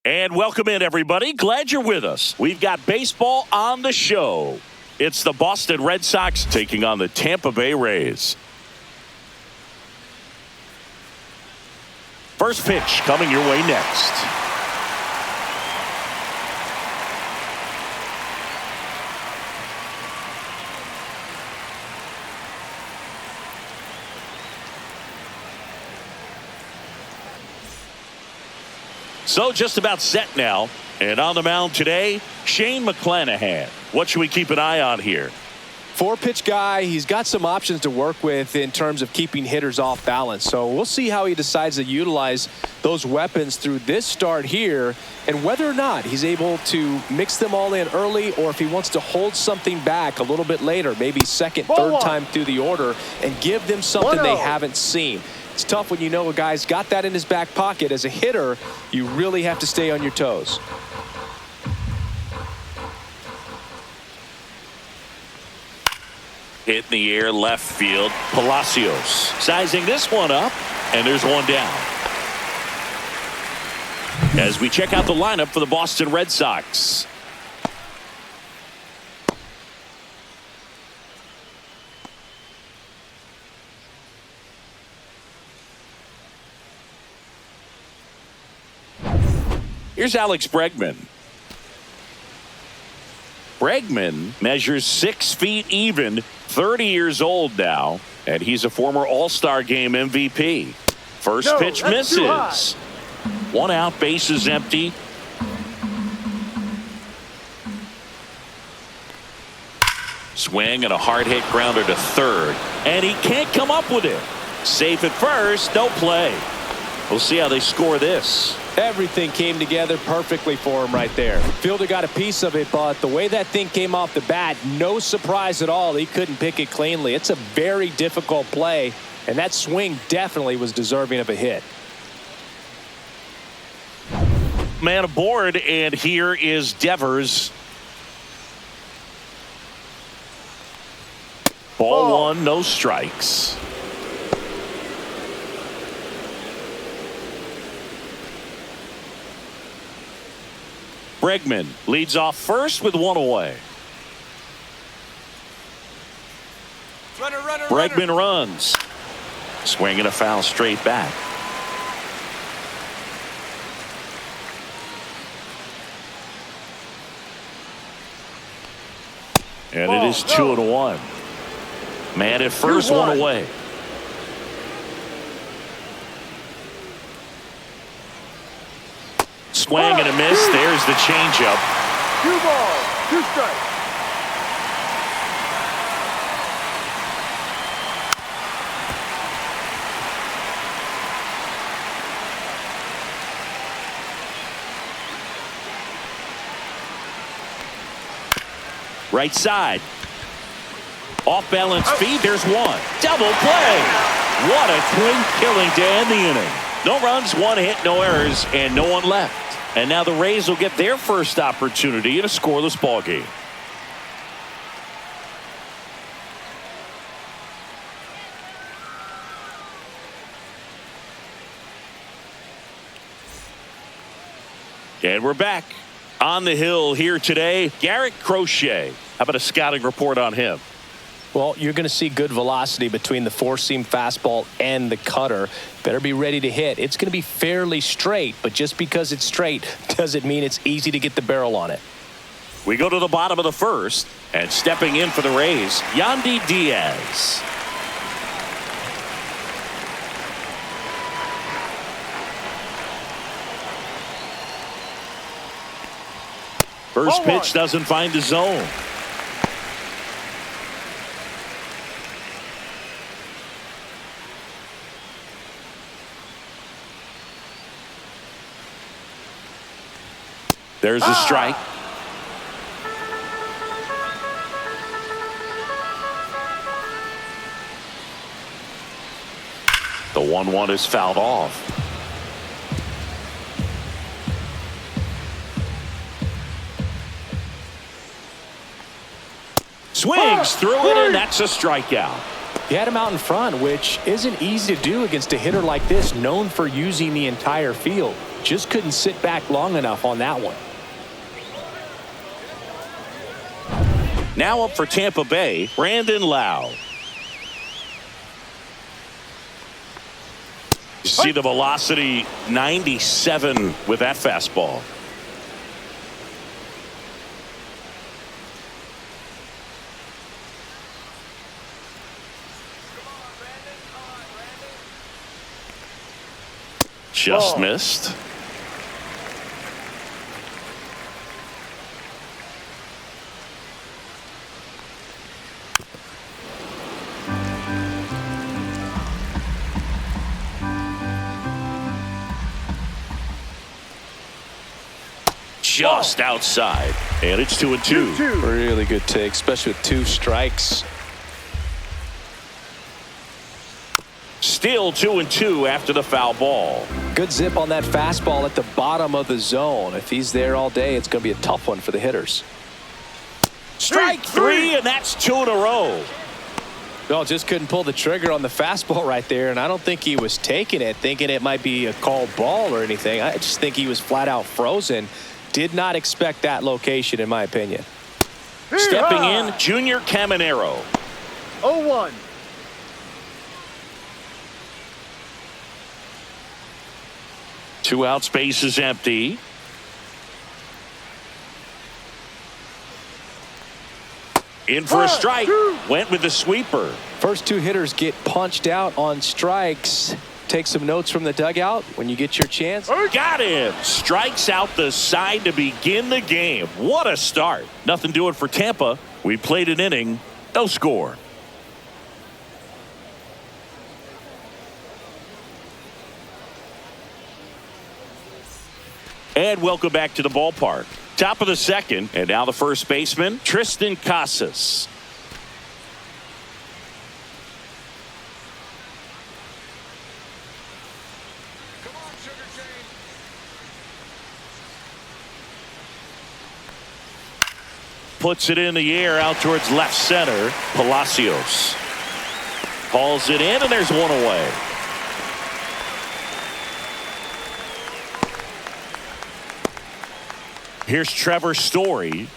And welcome in, everybody. Glad you're with us. We've got baseball on the show. It's the Boston Red Sox taking on the Tampa Bay Rays. First pitch coming your way next. So just about set now. And on the mound today, Shane McClanahan. What should we keep an eye on here? 4-pitch guy. He's got some options to work with in terms of keeping hitters off balance. So we'll see how he decides to utilize those weapons through this start here and whether or not he's able to mix them all in early or if he wants to hold something back a little bit later, maybe second, third time through the order and give them something they haven't seen. It's tough when you know a guy's got that in his back pocket. As a hitter, you really have to stay on your toes. Hit in the air, left field. Palacios sizing this one up, and there's one down. As we check out the lineup for the Boston Red Sox. Here's Alex Bregman. Bregman measures 6 feet even, 30 years old now, and he's a former All-Star Game MVP. First pitch misses. 1 out, bases empty. Swing and a hard hit grounder to third, and he can't come up with it. Safe at first, no play. We'll see how they score this. Everything came together perfectly for him right there. Fielder got a piece of it, but the way that thing came off the bat, no surprise at all. He couldn't pick it cleanly. It's a very difficult play, and that swing definitely was deserving of a hit. Man aboard, and here is Devers. Ball 1, no strikes. Bregman leads off first with 1 away. Bregman runs. Swing and a foul straight back. And it is 2-1. Man at first, 1 away. Swing and a miss. There's the changeup. 2 balls, 2 strikes. Right side. Off balance feed. There's 1. Double play. What a twin killing to end the inning. No runs, 1 hit, no errors, and no one left. And now the Rays will get their first opportunity in a scoreless ball game. And we're back on the hill here today. Garrett Crochet. How about a scouting report on him? Well, you're going to see good velocity between the 4-seam fastball and the cutter. Better be ready to hit. It's going to be fairly straight, but just because it's straight doesn't mean it's easy to get the barrel on it. We go to the bottom of the first, and stepping in for the Rays, Yandy Diaz. First pitch doesn't find the zone. There's a strike. The 1-1 is fouled off. Swings through it, and that's a strikeout. He had him out in front, which isn't easy to do against a hitter like this, known for using the entire field. Just couldn't sit back long enough on that one. Now up for Tampa Bay, Brandon Lau. You see the velocity, 97 with that fastball. Just missed. Just outside, and it's 2-2. Really good take, especially with 2 strikes. Still 2-2 after the foul ball. Good zip on that fastball at the bottom of the zone. If he's there all day, it's going to be a tough one for the hitters. Strike 3, and that's 2 in a row. No, just couldn't pull the trigger on the fastball right there, and I don't think he was taking it, thinking it might be a called ball or anything. I just think he was flat out frozen. Did not expect that location, in my opinion. Stepping in, Junior Caminero. 0-1. Two out, space is empty. In for a strike. Went with the sweeper. First 2 hitters get punched out on strikes. Take some notes from the dugout when you get your chance. Got him. Strikes out the side to begin the game. What a start. Nothing doing for Tampa. We played an inning. No score. And welcome back to the ballpark. Top of the second, and now the first baseman, Tristan Casas. Puts it in the air out towards left center. Palacios hauls it in, and there's one away. Here's Trevor Story.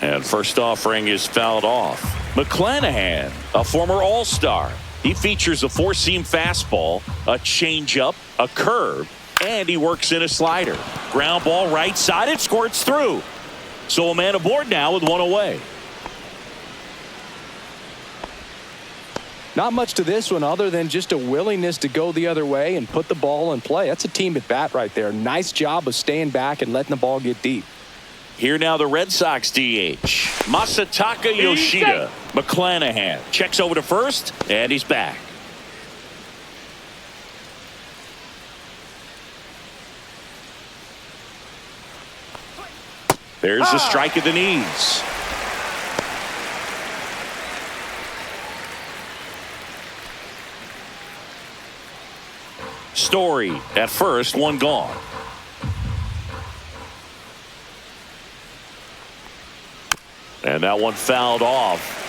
And first offering is fouled off. McClanahan, a former All-Star. He features a 4-seam fastball, a changeup, a curve, and he works in a slider. Ground ball right side, it squirts through. So a man aboard now with one away. Not much to this one other than just a willingness to go the other way and put the ball in play. That's a team at bat right there. Nice job of staying back and letting the ball get deep. Here now the Red Sox DH. Masataka Yoshida. McClanahan checks over to first, and he's back. There's the strike at the knees. Story at first, one gone. And that one fouled off.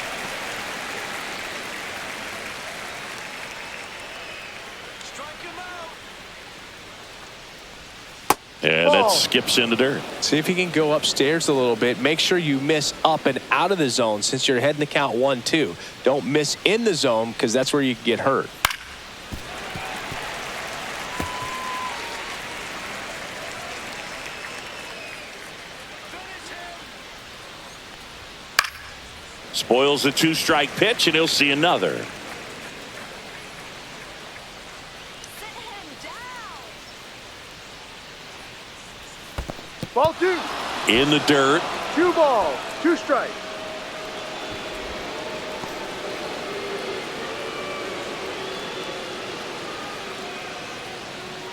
And that skips in the dirt. See if you can go upstairs a little bit. Make sure you miss up and out of the zone since you're heading the count 1-2. Don't miss in the zone because that's where you get hurt. Spoils the 2-strike pitch, and he'll see another. Ball 2. In the dirt. 2 balls, 2 strikes.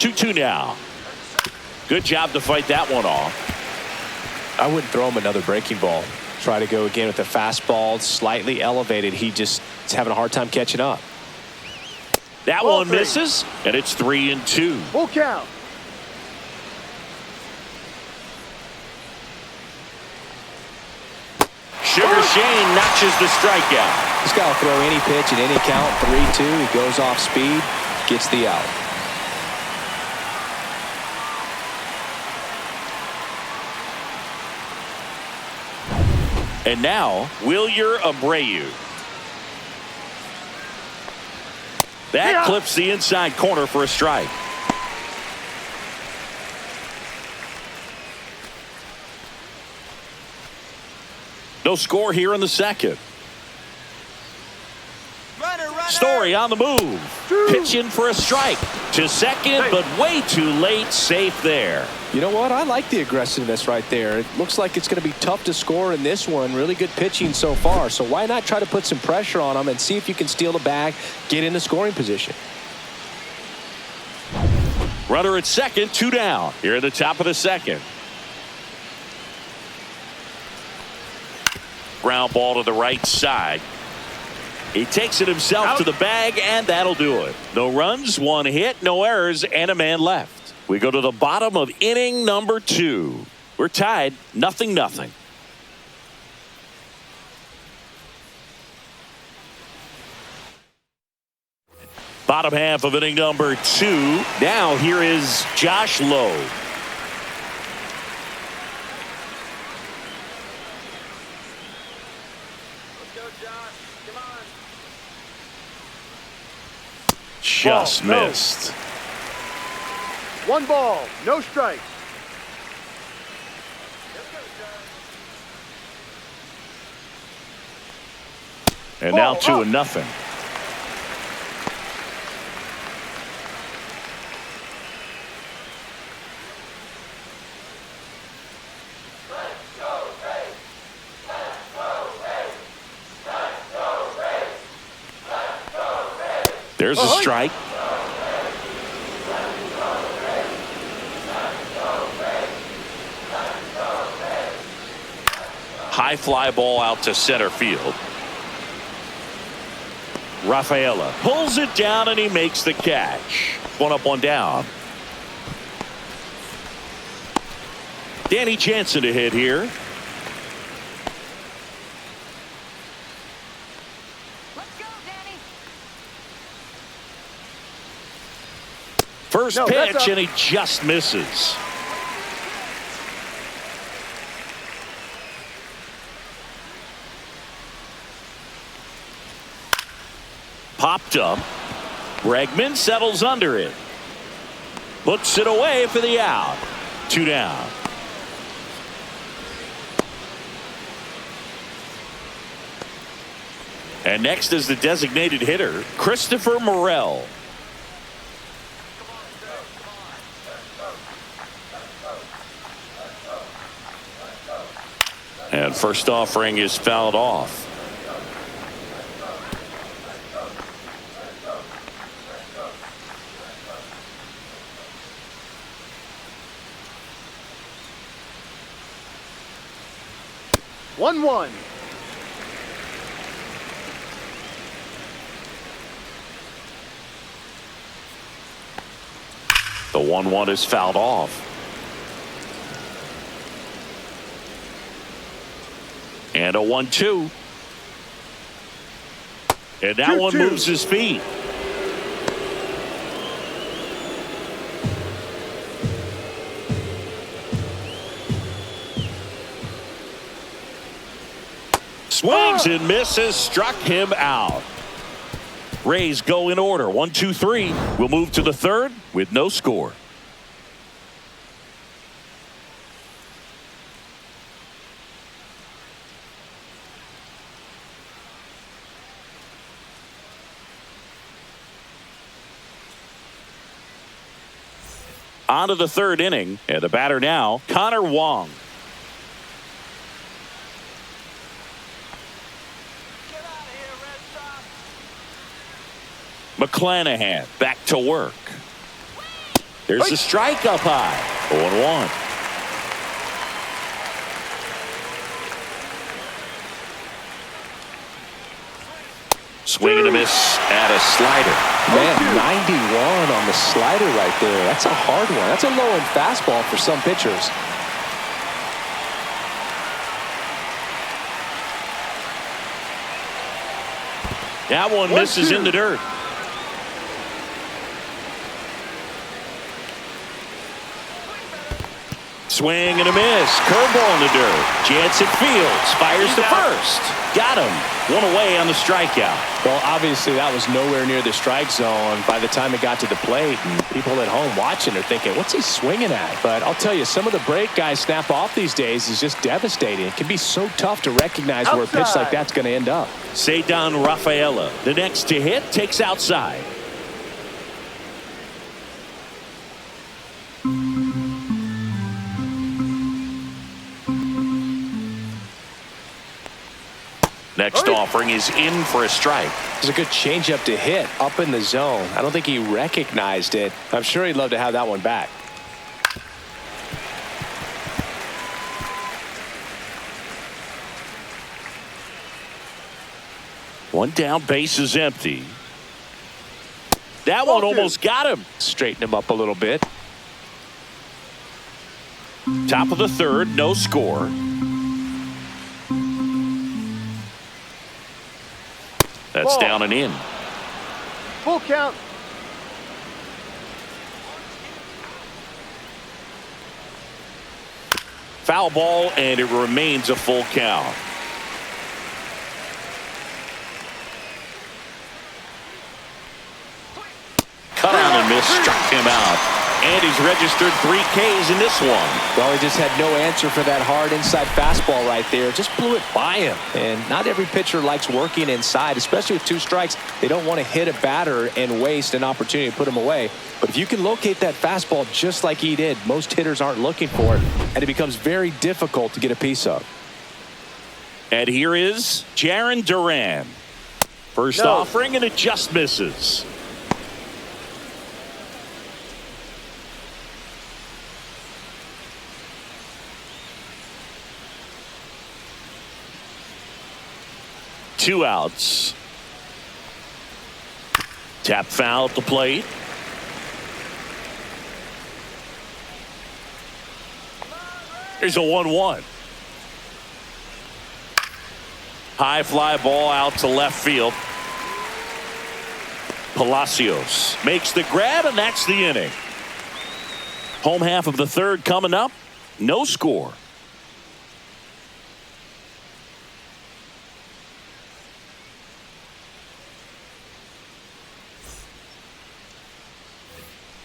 Two now. Good job to fight that one off. I wouldn't throw him another breaking ball. Try to go again with the fastball, slightly elevated. He just is having a hard time catching up. That one misses, and it's 3-2. Full count. Shane notches the strikeout. This guy will throw any pitch in any count. 3-2. He goes off speed, gets the out. And now, Wilyer Abreu. That clips the inside corner for a strike. No score here in the second. Story on the move. Pitching for a strike. To second, but way too late. Safe there. You know what? I like the aggressiveness right there. It looks like it's going to be tough to score in this one. Really good pitching so far. So why not try to put some pressure on them and see if you can steal the bag, get in the scoring position. Runner at second, 2 down. Here at the top of the second. Ground ball to the right side. He takes it himself to the bag, and that'll do it. No runs, 1 hit, no errors, and a man left. We go to the bottom of inning number 2. We're tied 0-0. Bottom half of inning number 2. Now here is Josh Lowe. Just missed. 1 ball, no strike. And now 2-0. There's a strike. High fly ball out to center field. Rafaela pulls it down and he makes the catch. 1 up, 1 down. Danny Jansen to hit here. First pitch, and he just misses. Popped up. Bregman settles under it. Puts it away for the out. 2 down. And next is the designated hitter, Christopher Morel. And first offering is fouled off. One. The 1-1 is fouled off. And a 1-2. And that 2-2. one moves his feet. Swings and misses, struck him out. Rays go in order. 1, 2, 3. We'll move to the third with no score. On to the third inning, and the batter now, Connor Wong. McClanahan back to work. There's the strike up high. 0-1. Swing and a miss at a slider. Man, 91 on the slider right there. That's a hard one. That's a low-end fastball for some pitchers. That one misses in the dirt. Swing and a miss. Curveball in the dirt. Jansen fields. Fires to first. Got him. One away on the strikeout. Well, obviously that was nowhere near the strike zone by the time it got to the plate. And people at home watching are thinking, what's he swinging at? But I'll tell you, some of the break guys snap off these days is just devastating. It can be so tough to recognize where a pitch like that's going to end up. Cedar Rafaela, the next to hit, takes outside. Next offering is in for a strike. It's a good changeup to hit up in the zone. I don't think he recognized it. I'm sure he'd love to have that one back. One down, base is empty. That one almost got him. Straighten him up a little bit. Top of the third, no score. That's down and in. Full count. Foul ball, and it remains a full count. Cut on and miss, struck him out. And he's registered 3 Ks in this one. Well, he just had no answer for that hard inside fastball right there. Just blew it by him. And not every pitcher likes working inside, especially with 2 strikes. They don't want to hit a batter and waste an opportunity to put him away. But if you can locate that fastball just like he did, most hitters aren't looking for it, and it becomes very difficult to get a piece of. And here is Jarren Duran. First offering, and it just misses. Two outs. Tap foul at the plate. Here's a 1-1. High fly ball out to left field. Palacios makes the grab, and that's the inning. Home half of the third coming up. No score.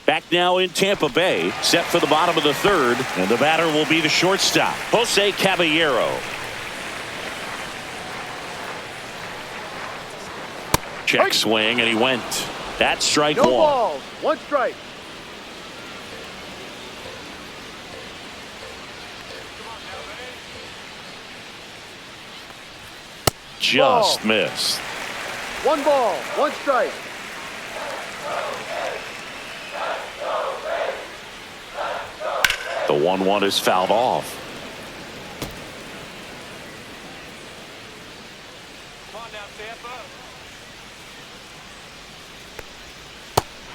Back now in Tampa Bay, set for the bottom of the third, and the batter will be the shortstop, Jose Caballero. Check swing, and he went. That's strike one. No balls, 1 strike. Just missed. 1 ball, 1 strike. The 1-1 is fouled off.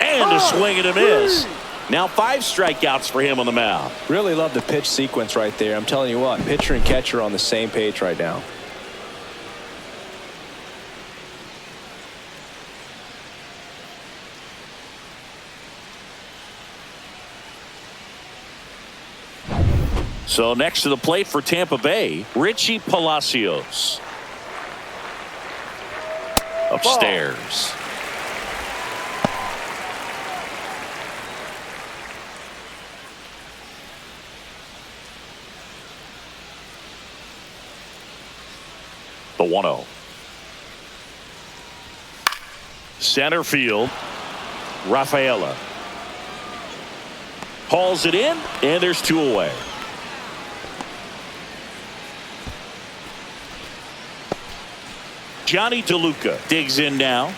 And a swing and a miss. Now 5 strikeouts for him on the mound. Really love the pitch sequence right there. I'm telling you what, pitcher and catcher are on the same page right now. So next to the plate for Tampa Bay, Richie Palacios. Upstairs. The 1-0. Center field, Rafaela. Hauls it in, and there's 2 away. Johnny DeLuca digs in now.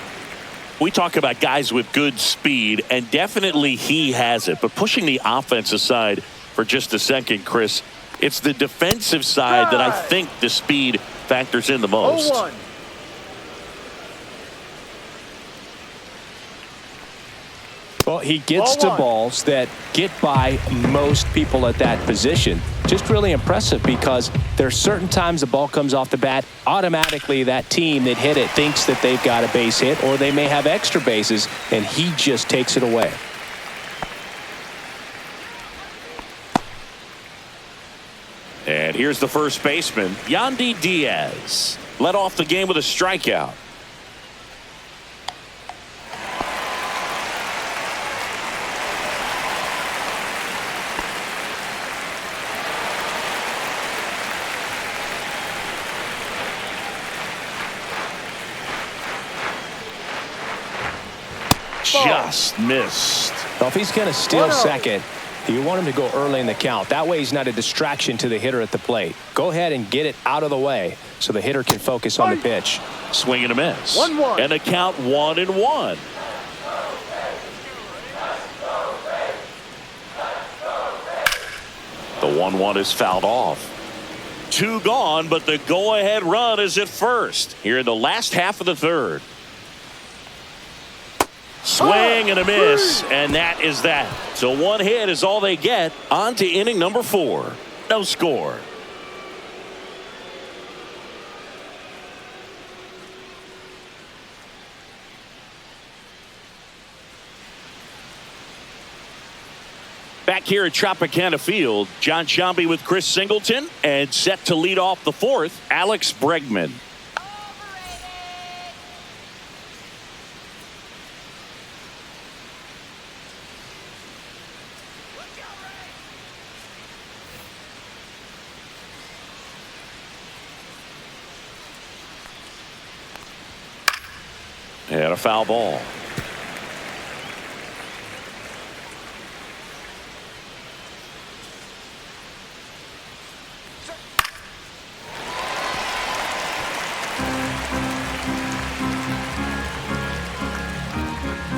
We talk about guys with good speed, and definitely he has it. But pushing the offense aside for just a second, Chris, it's the defensive side that I think the speed factors in the most. 0-1. Well, he gets to balls that get by most people at that position. Just really impressive because there are certain times the ball comes off the bat, automatically that team that hit it thinks that they've got a base hit or they may have extra bases, and he just takes it away. And here's the first baseman, Yandy Diaz. Led off the game with a strikeout. Just missed. Well, if he's going to steal second, you want him to go early in the count. That way he's not a distraction to the hitter at the plate. Go ahead and get it out of the way so the hitter can focus on the pitch. Swing and a miss. 1-1. And a count 1-1. The 1-1 is fouled off. 2 gone, but the go-ahead run is at first here in the last half of the third. Swing and a miss, and that is that. So 1 hit is all they get. On to inning number 4. No score. Back here at Tropicana Field, John Sciambi with Chris Singleton, and set to lead off the 4th, Alex Bregman. And a foul ball.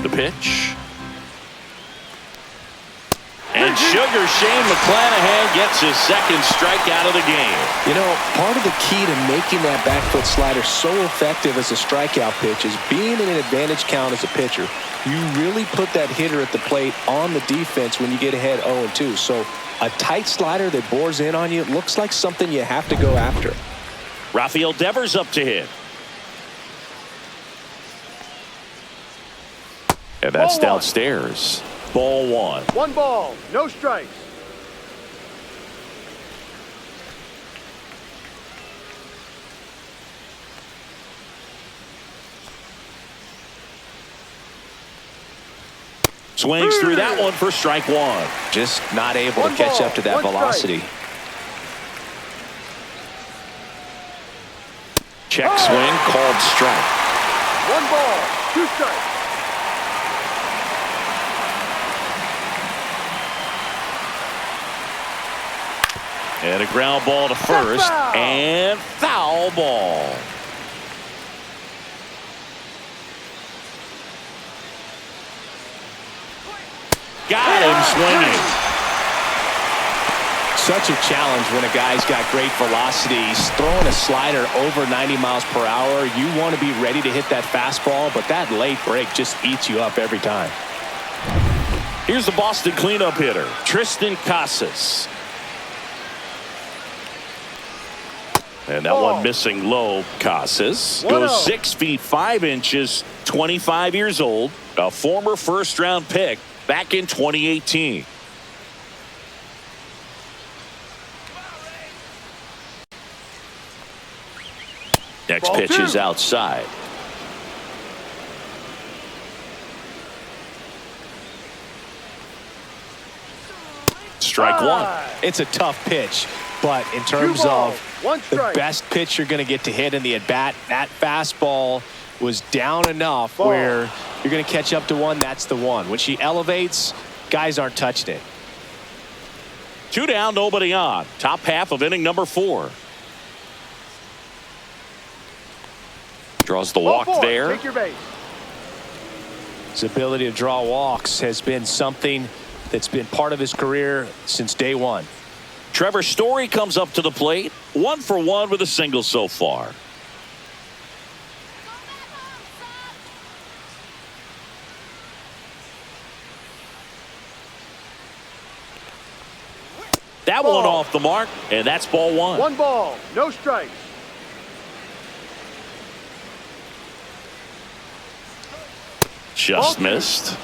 The pitch. And Sugar Shane McClanahan gets his second strikeout of the game. You know, part of the key to making that back foot slider so effective as a strikeout pitch is being in an advantage count as a pitcher. You really put that hitter at the plate on the defense when you get ahead 0-2. So a tight slider that bores in on you looks like something you have to go after. Rafael Devers up to hit. And that's downstairs. Ball 1. 1 ball, no strikes. Swings through that one for strike 1. Just not able to catch up to that velocity. Check swing called strike. 1 ball, 2 strikes. And a ground ball to first. And foul ball. Got him swinging. Such a challenge when a guy's got great velocity. He's throwing a slider over 90 miles per hour. You want to be ready to hit that fastball, but that late break just eats you up every time. Here's the Boston cleanup hitter, Tristan Casas. And that one missing low. Casas goes 6 feet 5 inches, 25 years old, a former first-round pick back in 2018. Next pitch is outside. Strike 1. It's a tough pitch, but in terms of the best pitch you're going to get to hit in the at-bat, that fastball was down enough where you're going to catch up to one. That's the one. When she elevates, guys aren't touching it. 2 down, nobody on. Top half of inning number 4. Draws the walk there. Take your base. His ability to draw walks has been something that's been part of his career since day one. Trevor Story comes up to the plate. 1 for 1 with a single so far. That Ball. one off the mark, and that's ball one. 1 ball, no strikes. Just missed.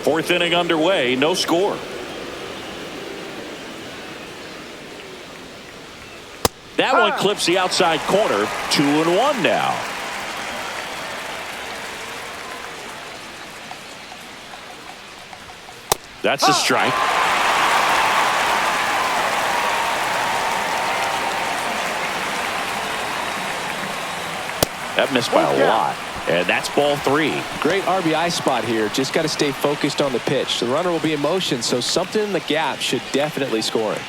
Fourth inning underway, no score. That one clips the outside corner. 2-1 now. That's a strike. That missed by a lot. And that's ball 3. Great RBI spot here. Just got to stay focused on the pitch. The runner will be in motion, so something in the gap should definitely score it.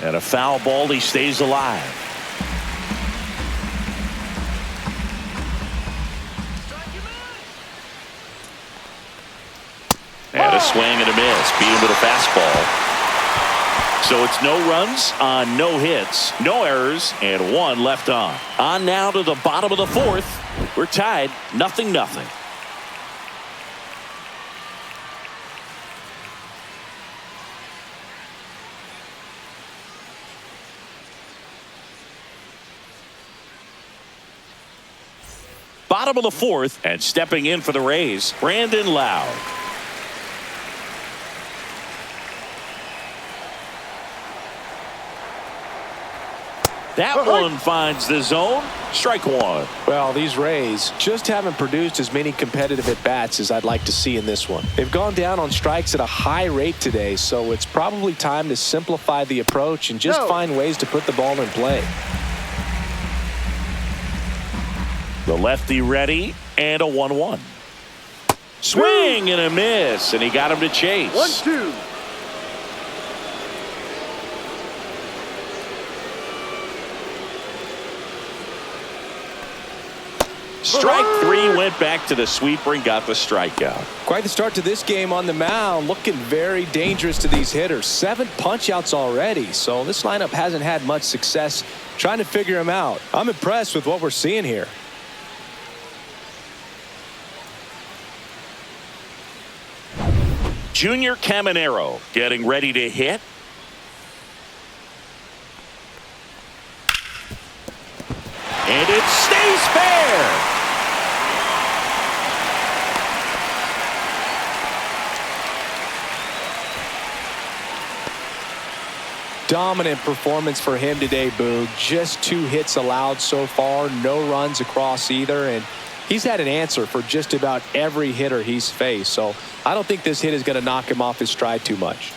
And a foul ball. He stays alive. And a swing and a miss. Beat him with a fastball. So it's no runs on no hits, no errors, and 1 left on. On now to the bottom of the 4th. We're tied 0-0. Bottom of the 4th, and stepping in for the Rays, Brandon Lowe. That one finds the zone. Strike 1. Well, these Rays just haven't produced as many competitive at-bats as I'd like to see in this one. They've gone down on strikes at a high rate today, so it's probably time to simplify the approach and just find ways to put the ball in play. The lefty ready, and a 1-1. Swing and a miss, and he got him to chase. 1-2. Strike 3 went back to the sweeper and got the strikeout. Quite the start to this game on the mound. Looking very dangerous to these hitters. 7 punch-outs already, so this lineup hasn't had much success trying to figure him out. I'm impressed with what we're seeing here. Junior Caminero getting ready to hit. And it stays fair. Dominant performance for him today, Boog. Just 2 hits allowed so far, no runs across either, and he's had an answer for just about every hitter he's faced, so I don't think this hit is going to knock him off his stride too much.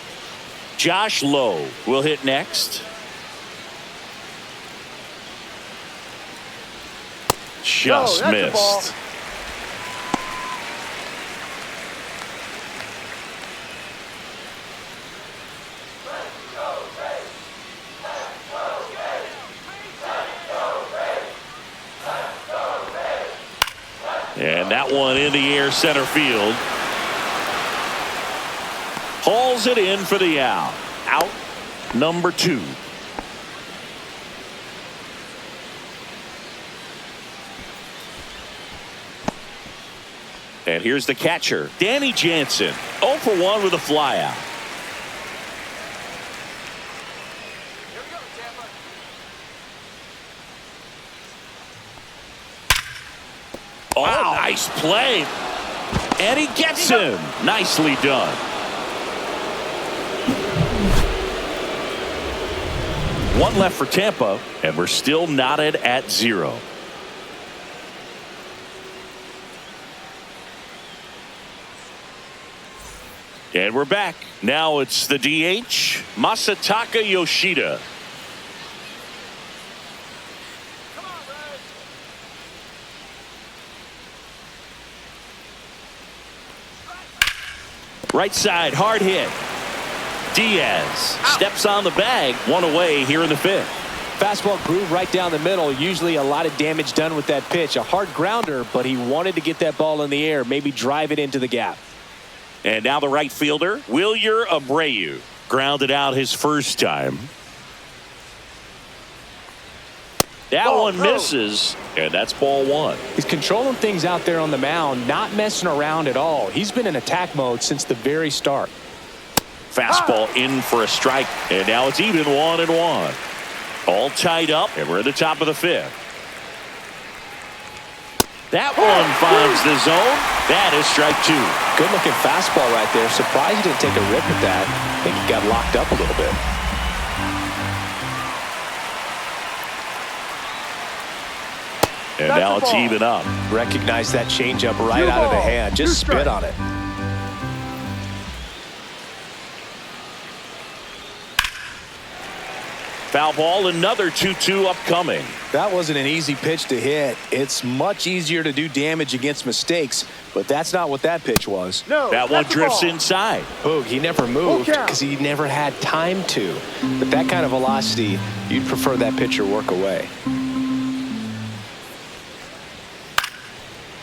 Josh Lowe will hit next. Just missed. And that one in the air center field. Hauls it in for the out. Out number 2. And here's the catcher, Danny Jansen. 0 for 1 with a flyout. Wow, nice play. And he gets him. Nicely done. One left for Tampa, and we're still knotted at 0. And we're back. Now it's the DH, Masataka Yoshida. Right side, hard hit. Diaz steps on the bag. 1 away here in the 5th. Fastball groove right down the middle. Usually a lot of damage done with that pitch. A hard grounder, but he wanted to get that ball in the air, maybe drive it into the gap. And now the right fielder, Wilyer Abreu, grounded out his first time. That Ball, one throw. misses, and that's ball one. He's controlling things out there on the mound, not messing around at all. He's been in attack mode since the very start. Fastball in for a strike, and now it's even 1-1. All tied up, and we're at the top of the fifth. That one finds the zone. That is strike two. Good looking fastball right there. Surprised he didn't take a rip at that. I think he got locked up a little bit. And That's now a it's ball. even up. Recognize that changeup right Two out of the balls, hand. two Just spit strikes. on it. Foul ball, another 2-2 upcoming. That wasn't an easy pitch to hit. It's much easier to do damage against mistakes, but that's not what that pitch was. No, That one that's a drifts ball. inside. Boog, he never moved count. because he never had time to. But that kind of velocity, you'd prefer that pitcher work away.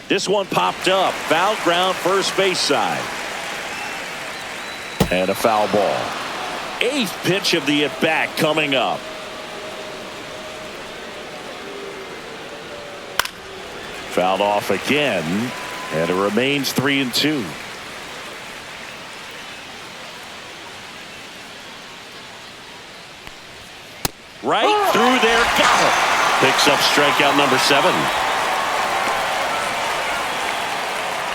This one popped up. Foul ground, first base side. And a foul ball. Eighth pitch of the at-bat coming up. Fouled off again, and it remains 3-2. Right through there, got it. Picks up strikeout number 7.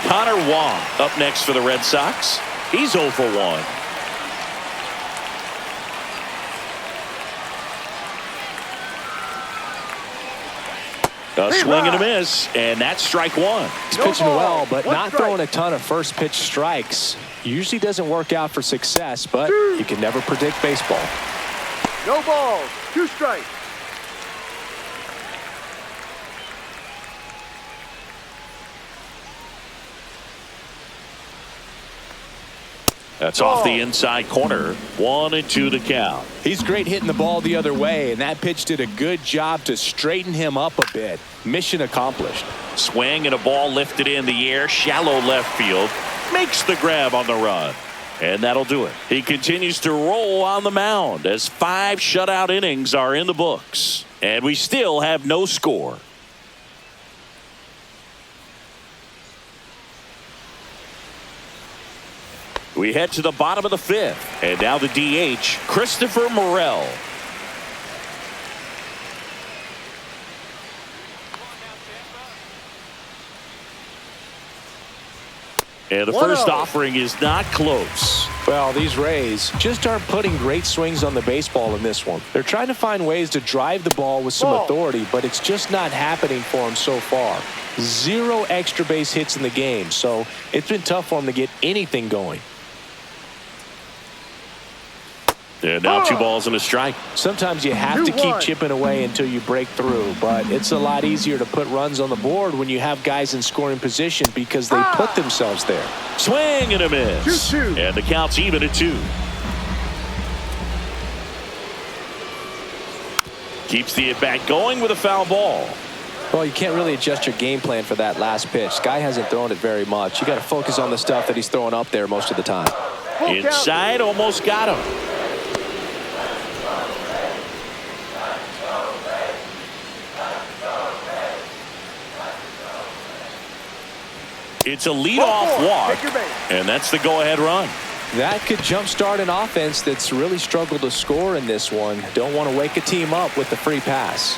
Connor Wong up next for the Red Sox. He's 0 for 1. A swing and a miss, and that's strike one. He's No pitching ball, well, but one not strike. throwing a ton of first pitch strikes. Usually doesn't work out for success, but you can never predict baseball. No balls, 2 strikes. That's off the inside corner. 1-2 to count. He's great hitting the ball the other way, and that pitch did a good job to straighten him up a bit. Mission accomplished. Swing and a ball lifted in the air. Shallow left field. Makes the grab on the run. And that'll do it. He continues to roll on the mound as 5 shutout innings are in the books. And we still have no score. We head to the bottom of the fifth. And now the DH, Christopher Morel. And the first 1-0. offering is not close. Well, these Rays just aren't putting great swings on the baseball in this one. They're trying to find ways to drive the ball with some Ball. authority, but it's just not happening for them so far. 0 extra base hits in the game, so it's been tough for them to get anything going. And now 2 balls and a strike. Sometimes you have to keep chipping away until you break through, but it's a lot easier to put runs on the board when you have guys in scoring position because they put themselves there. Swing and a miss. 2-2. And the count's even at 2. Keeps the at-bat going with a foul ball. Well, you can't really adjust your game plan for that last pitch. Guy hasn't thrown it very much. You got to focus on the stuff that he's throwing up there most of the time. Full count. Inside, almost got him. It's a leadoff walk, Take your base. and that's the go-ahead run. That could jumpstart an offense that's really struggled to score in this one. Don't want to wake a team up with the free pass.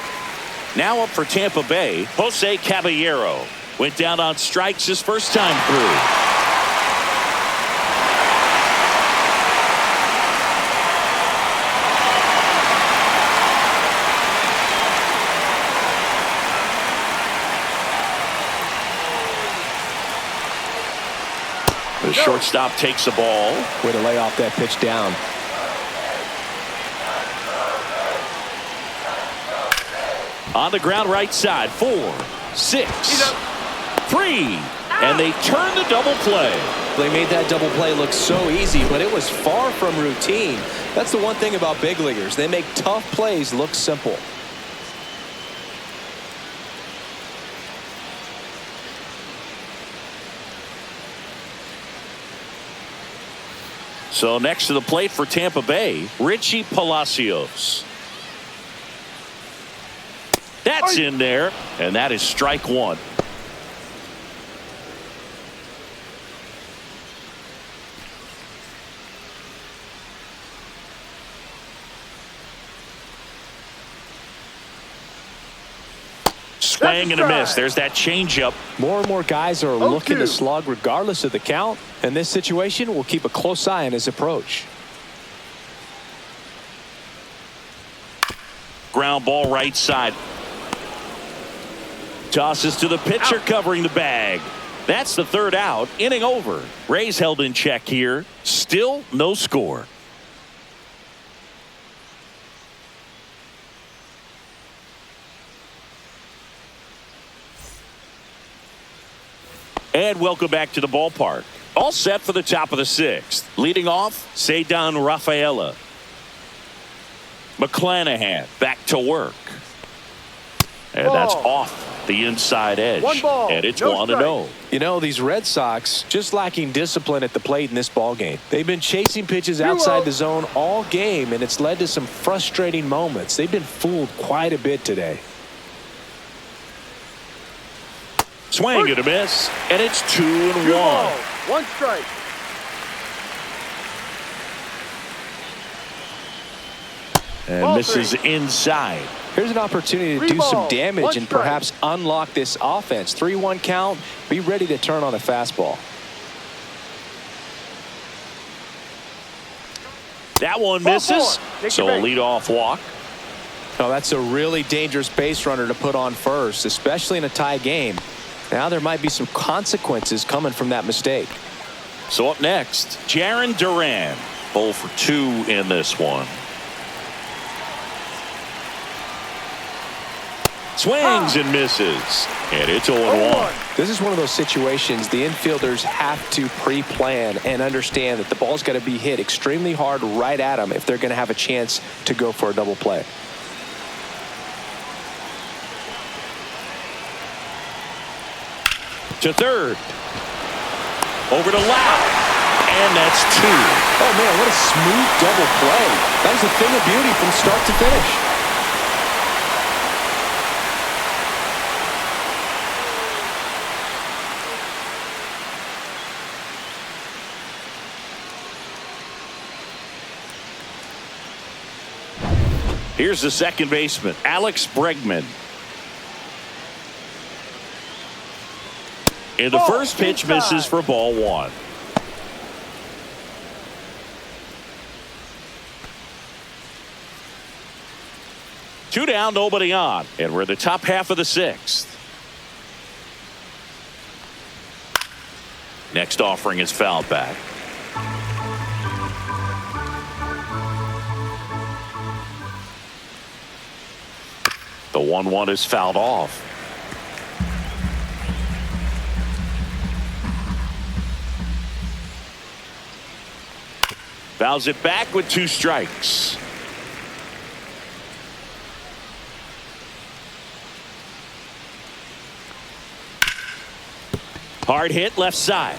Now up for Tampa Bay, Jose Caballero. Went down on strikes his first time through. The shortstop takes the ball. Way to lay off that pitch down. On the ground right side. 4, 6, 3. And they turn the double play. They made that double play look so easy, but it was far from routine. That's the one thing about big leaguers. They make tough plays look simple. So next to the plate for Tampa Bay, Richie Palacios. That's in there, and that is strike one. Swing and a miss. There's that changeup. More and more guys are looking to slug regardless of the count. In this situation, we'll keep a close eye on his approach. Ground ball right side. Tosses to the pitcher covering the bag. That's the third out. Inning over. Rays held in check here. Still no score. And welcome back to the ballpark. All set for the top of the sixth. Leading off, Ceddanne Rafaela. McClanahan back to work. And that's off the inside edge. And it's 1-0. You know, these Red Sox just lacking discipline at the plate in this ball game. They've been chasing pitches outside the zone all game, and it's led to some frustrating moments. They've been fooled quite a bit today. Swing and a miss, and it's 2-1. 1 strike. And misses inside. Here's an opportunity to do some damage and perhaps unlock this offense. 3-1 count. Be ready to turn on a fastball. That one misses. So a leadoff walk. Oh, that's a really dangerous base runner to put on first, especially in a tie game. Now there might be some consequences coming from that mistake. So up next, Jarren Duran. 0 for 2 in this one. Swings and misses. And it's 0-1. This is one of those situations the infielders have to pre-plan and understand that the ball's got to be hit extremely hard right at them if they're going to have a chance to go for a double play. To third. Over to Lau. And that's 2. Oh, man, what a smooth double play. That was a thing of beauty from start to finish. Here's the second baseman, Alex Bregman. And the first pitch misses for ball 1. Two down, nobody on. And we're in the top half of the sixth. Next offering is fouled back. The 1-1 is fouled off. Fouls it back with 2 strikes. Hard hit left side.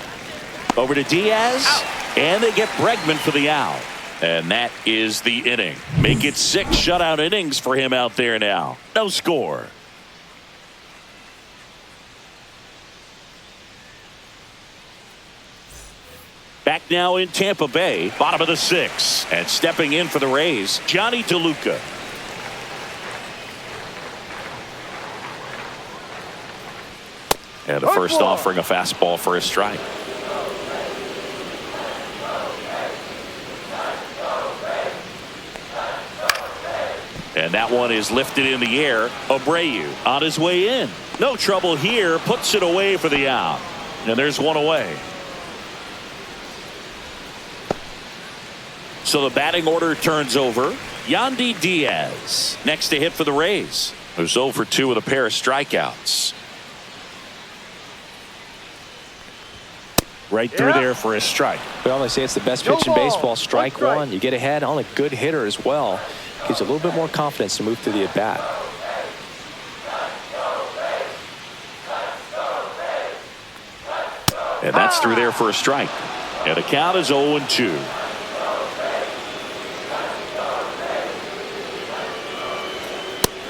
Over to Diaz. And they get Bregman for the out. And that is the inning. Make it 6 shutout innings for him out there now. No score. Back now in Tampa Bay, bottom of the 6th. And stepping in for the Rays, Johnny DeLuca. And the first offering a fastball for a strike. And that one is lifted in the air. Abreu on his way in. No trouble here. Puts it away for the out. And there's one away. So the batting order turns over. Yandy Diaz next to hit for the Rays, who's 0 for 2 with a pair of strikeouts. Right through there for a strike. Well, they say it's the best pitch in baseball. Strike one. You get ahead on a good hitter as well. Gives you a little bit more confidence to move through the at-bat. And that's through there for a strike. And the count is 0-2.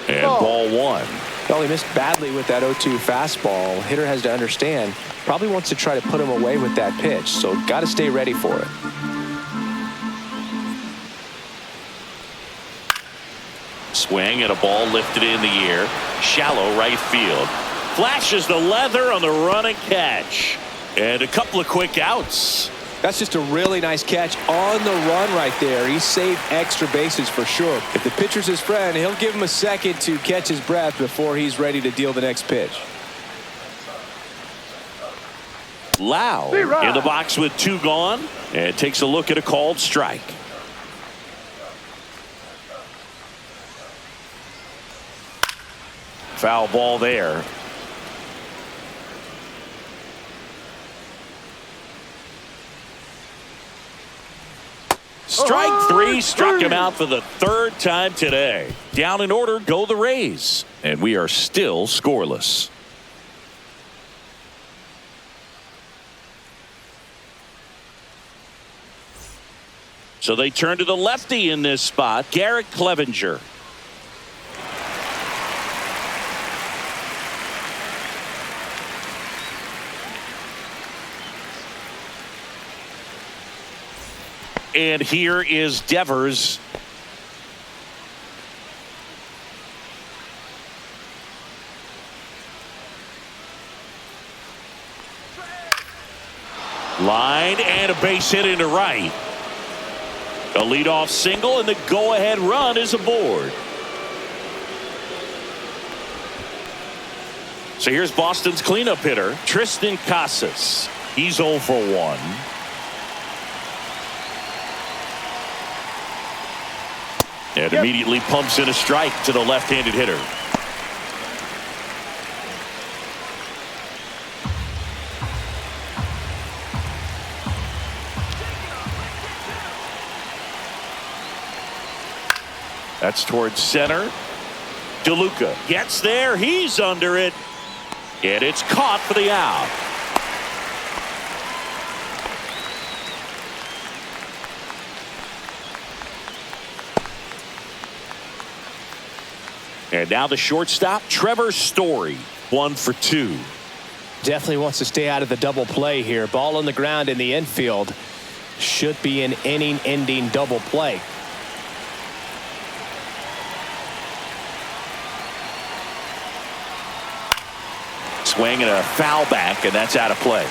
And ball 1. Well, he missed badly with that 0-2 fastball. Hitter has to understand, probably wants to try to put him away with that pitch, so got to stay ready for it. Swing and a ball lifted in the air. Shallow right field. Flashes the leather on the run and catch. And a couple of quick outs. That's just a really nice catch on the run right there. He saved extra bases for sure. If the pitcher's his friend, he'll give him a second to catch his breath before he's ready to deal the next pitch. Lau in the box with 2 gone, and takes a look at a called strike. Foul ball there. Strike 3 struck him out for the 3rd time today. Down in order go the Rays, and we are still scoreless. So they turn to the lefty in this spot, Garrett Clevenger. And here is Devers. Line and a base hit into right. A leadoff single, and the go-ahead run is aboard. So here's Boston's cleanup hitter, Tristan Casas. He's 0 for 1. And immediately pumps in a strike to the left-handed hitter. That's towards center. DeLuca gets there. He's under it. And it's caught for the out. And now the shortstop, Trevor Story, 1 for 2. Definitely wants to stay out of the double play here. Ball on the ground in the infield. Should be an inning-ending double play. Swing and a foul back, and that's out of play.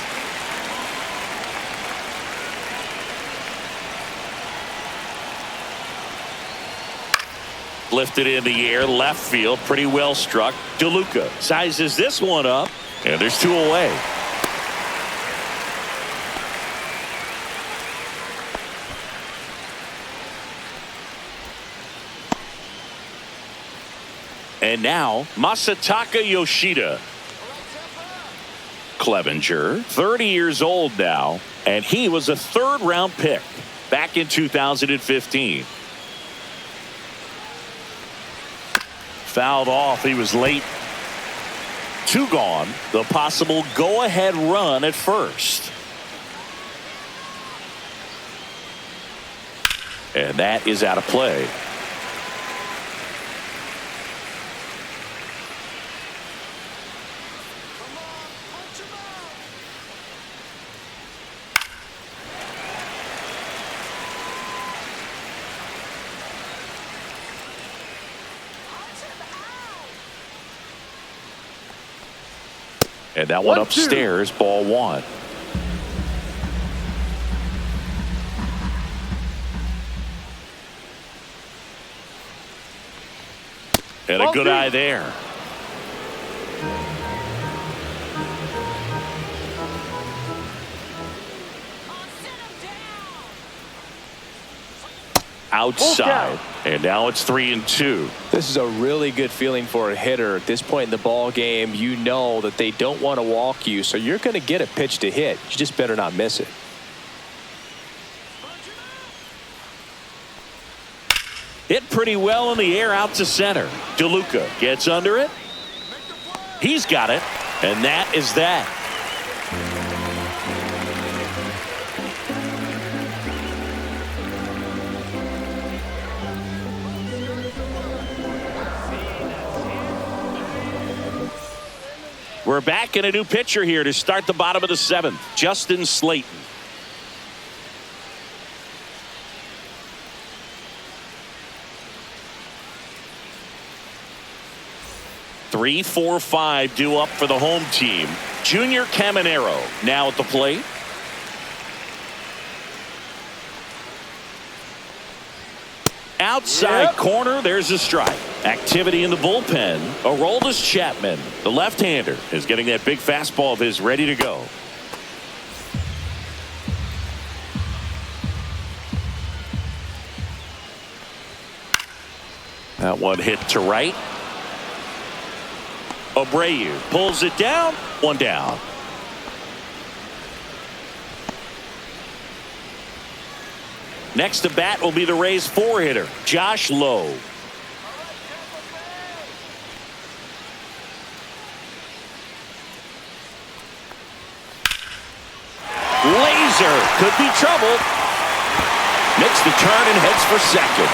Lifted in the air, left field, pretty well struck. DeLuca sizes this one up, and there's 2 away. And now Masataka Yoshida. Clevenger, 30 years old now, and he was a 3rd-round pick back in 2015. Fouled off. He was late. 2 gone. The possible go-ahead run at first. And that is out of play. And that one upstairs, ball 1. And a good eye there. Outside. And now it's 3-2. This is a really good feeling for a hitter at this point in the ball game. You know that they don't want to walk you, so you're going to get a pitch to hit. You just better not miss it. Hit pretty well in the air out to center. DeLuca gets under it. He's got it, and that is that. We're back in a new pitcher here to start the bottom of the 7th. Justin Slayton. Three, 4, 5 due up for the home team. Junior Caminero now at the plate. Outside corner, there's a strike. Activity in the bullpen. Aroldis Chapman, the left-hander, is getting that big fastball of his ready to go. That one hit to right. Abreu pulls it down. One down. Next to bat will be the Rays 4-hitter, Josh Lowe. Laser could be trouble. Makes the turn and heads for second.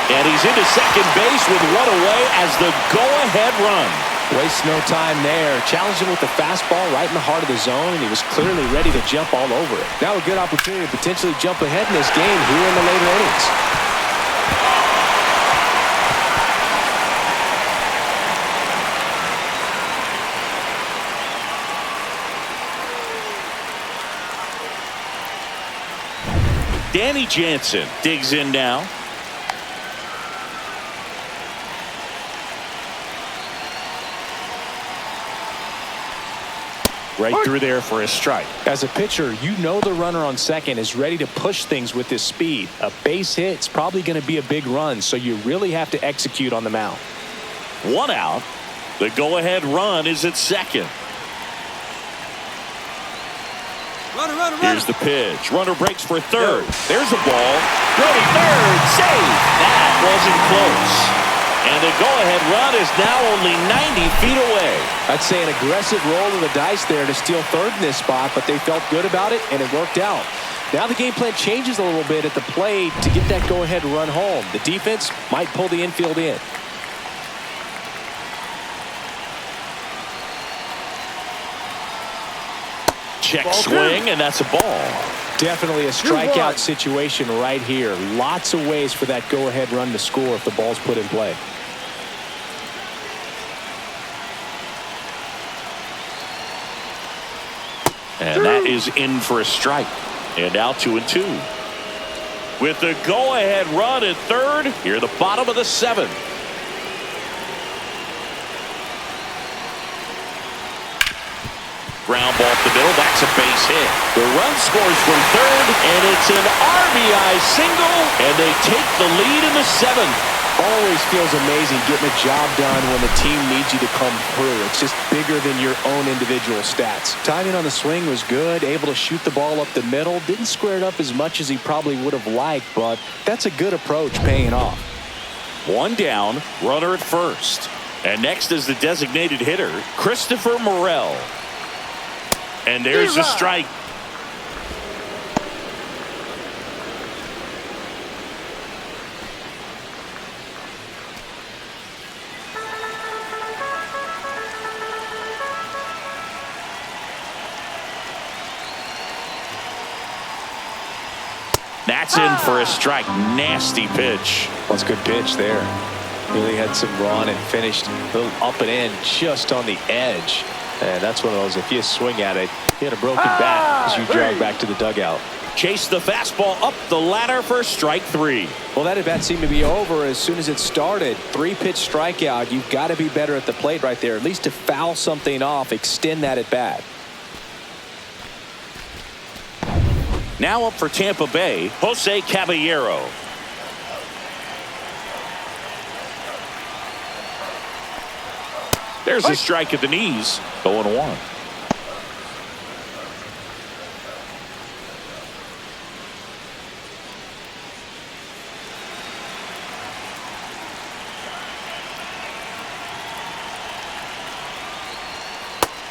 And he's into second base with one away as the go-ahead run. Wastes no time there. Challenged him with the fastball right in the heart of the zone, and he was clearly ready to jump all over it. Now a good opportunity to potentially jump ahead in this game here in the later innings. Danny Jansen digs in now. Right through there for a strike. As a pitcher, you know the runner on second is ready to push things with his speed. A base hit's probably going to be a big run, so you really have to execute on the mound. One out. The go-ahead run is at second. Runner. Here's the pitch. Runner breaks for third. There's a ball. Brody third. Save. That wasn't close. And the go-ahead run is now only 90 feet away. I'd say an aggressive roll of the dice there to steal third in this spot, but they felt good about it, and it worked out. Now the game plan changes a little bit at the plate to get that go-ahead run home. The defense might pull the infield in. Check swing, and that's a ball. Definitely a strikeout situation right here. Lots of ways for that go-ahead run to score if the ball's put in play. And that is in for a strike. And now 2-2. With the go-ahead run at third, here the bottom of the 7th. Ground ball up the middle. That's a base hit. The run scores from third, and it's an RBI single, and they take the lead in the 7th. Always feels amazing getting a job done when the team needs you to come through. It's just bigger than your own individual stats. Timing on the swing was good, able to shoot the ball up the middle. Didn't square it up as much as he probably would have liked, but that's a good approach paying off. One down, runner at first. And next is the designated hitter, Christopher Morel. And there's a strike. That's in for a strike. Nasty pitch. That's a good pitch there. Really had some run and finished a little up and in just on the edge. And that's one of those, if you swing at it, you had a broken bat as you drag back to the dugout. Chase the fastball up the ladder for strike 3. Well, that at bat seemed to be over as soon as it started. 3-pitch strikeout. You've got to be better at the plate right there, at least to foul something off, extend that at bat. Now up for Tampa Bay, Jose Caballero. There's a strike at the knees. 0-1.